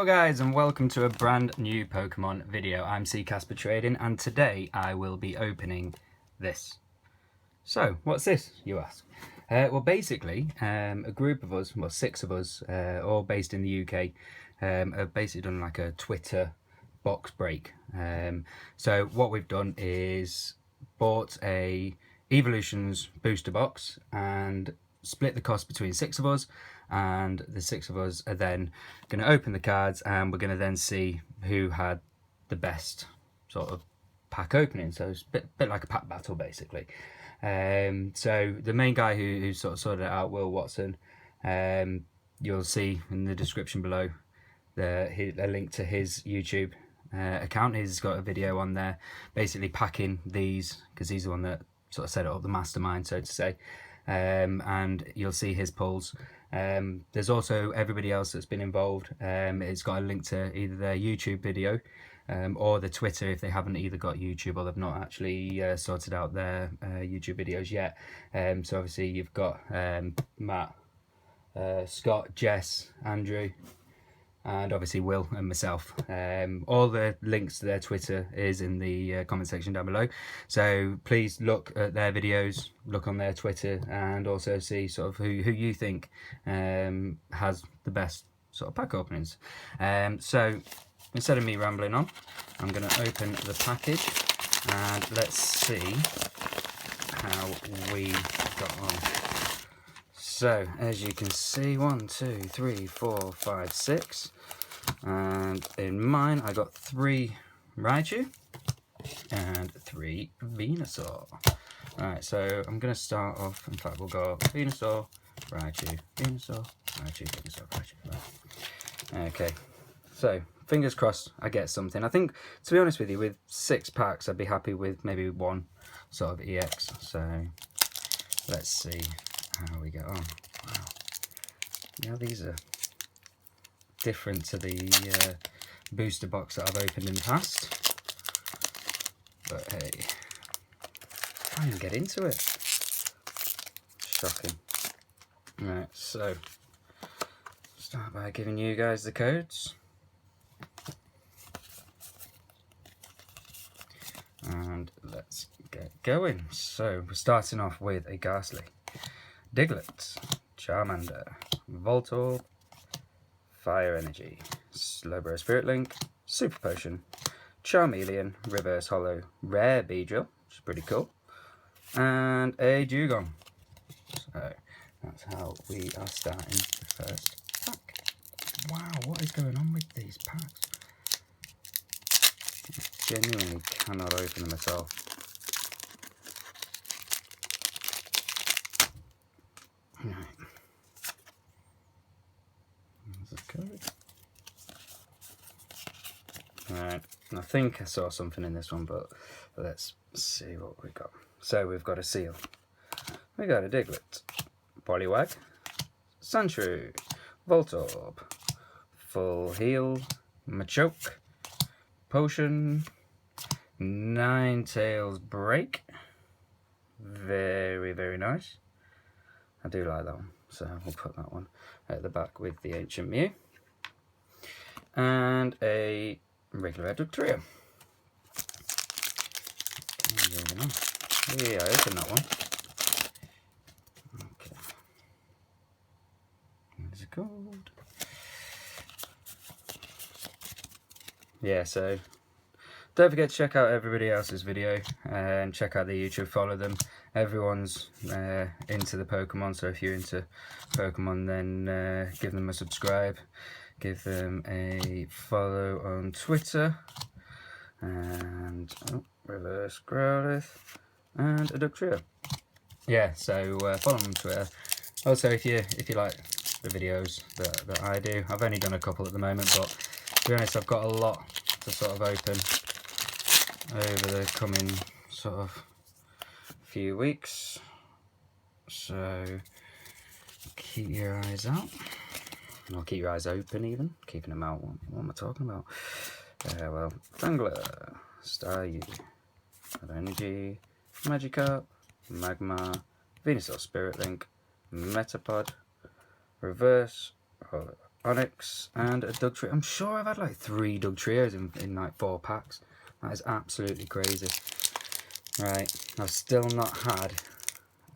guys, and welcome to a brand new Pokemon video. I'm CKaspa Trading, and today I will be opening this. So, what's this, you ask? Well, basically, a group of us, well, 6 of us, all based in the UK, have basically done like a Twitter box break. So what we've done is bought a Evolutions booster box and split the cost between 6 of us, and the 6 of us are then going to open the cards, and we're going to then see who had the best sort of pack opening. So it's a bit like a pack battle basically. So the main guy who sort of sorted it out, Will Watson, you'll see in the description below a link to his YouTube account. He's got a video on there basically packing these, because he's the one that sort of set it up, the mastermind, so to say. And you'll see his pulls. There's also everybody else that's been involved. It's got a link to either their YouTube video or the Twitter if they haven't either got YouTube or they've not actually sorted out their YouTube videos yet. So obviously you've got Matt, Scott, Jess, Andrew, and obviously Will and myself. All the links to their Twitter is in the comment section down below, so please look at their videos, look on their Twitter, and also see sort of who you think has the best sort of pack openings. So instead of me rambling on, I'm going to open the package and let's see how we got on. So as you can see, 1, 2, 3, 4, 5, 6, and in mine I got 3 Raichu and 3 Venusaur. Alright, so I'm going to start off, in fact we'll go Venusaur, Raichu, Venusaur, Raichu, Venusaur, Raichu. Right. Okay, so fingers crossed I get something. I think, to be honest with you, with 6 packs I'd be happy with maybe 1 sort of EX, so let's see how we get on. Wow. Yeah, these are different to the booster box that I've opened in the past. But hey, try and get into it. Shocking. Right, so start by giving you guys the codes. And let's get going. So we're starting off with a Ghastly, Diglett, Charmander, Voltorb, Fire Energy, Slowbro Spirit Link, Super Potion, Charmeleon, Reverse Hollow, Rare Beedrill, which is pretty cool, and a Dugong. So that's how we are starting the first pack. Wow, what is going on with these packs? I genuinely cannot open them at all. Right. There's a code. Alright, I think I saw something in this one, but let's see what we got. So we've got a Seal, we got a Diglett, Poliwag, Sandshrew, Voltorb, Full Heal, Machoke, Potion, Ninetales Break. Very, very nice. I do like that one, so we'll put that one at the back with the Ancient Mew. And a regular Dugtrio. Yeah, I opened that one. Okay. What is it called? Yeah, so don't forget to check out everybody else's video and check out the YouTube, follow them. Everyone's into the Pokemon, so if you're into Pokemon, then give them a subscribe, give them a follow on Twitter, and Reverse Growlithe, and a Dugtrio. Yeah, so follow them on Twitter. Also, if you like the videos that I do, I've only done a couple at the moment, but to be honest, I've got a lot to sort of open over the coming sort of few weeks, so keep your eyes out, or keep your eyes open even, keeping them out, what am I talking about? Well, Tangler, Staryu, Energy, Magikarp, Magma, Venusaur Spirit Link, Metapod, Reverse Onyx, and a Doug Trio. I'm sure I've had like 3 Doug Trios in like 4 packs. That is absolutely crazy. Right, I've still not had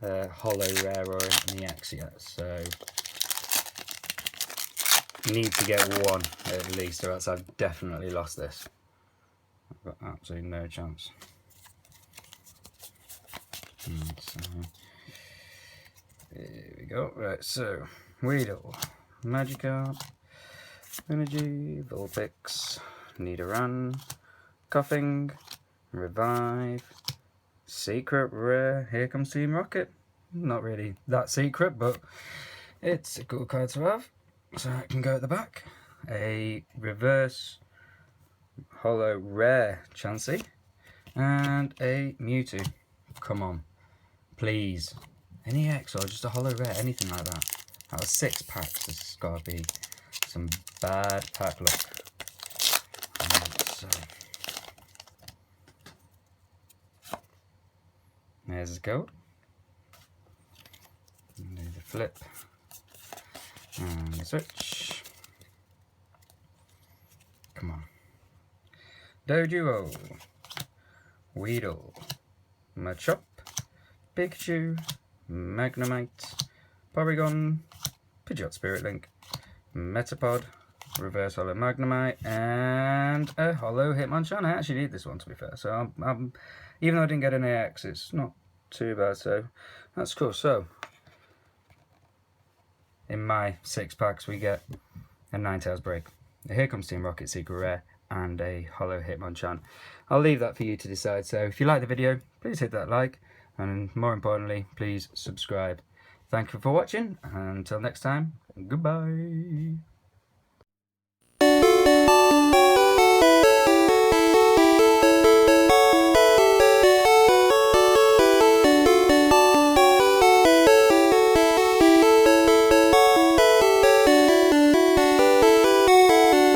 a holo rare or an EX yet, so need to get one at least, or else I've definitely lost this. I've got absolutely no chance. So, here we go. Right, so Weedle, Magikarp, Energy, Vulpix, Nidoran, Coughing, Revive, Secret Rare. Here comes Team Rocket. Not really that secret, but it's a cool card to have. So it can go at the back. A reverse holo rare Chansey and a Mewtwo. Come on, please. Any X or just a holo rare, anything like that. Out of 6 packs, this has got to be some bad pack luck. So there's the gold. And do the flip and the switch. Come on. Doduo, Weedle, Machop, Pikachu, Magnemite, Porygon, Pidgeot Spirit Link, Metapod, Reverse Holo Magnemite, and a Holo Hitmonchan. I actually need this one, to be fair. So I'm even though I didn't get an AX, it's not too bad. So that's cool. So in my 6 packs, we get a Ninetales break. Here comes Team Rocket Secret Rare and a Holo Hitmonchan. I'll leave that for you to decide. So if you like the video, please hit that like, and more importantly, please subscribe. Thank you for watching, and until next time, goodbye.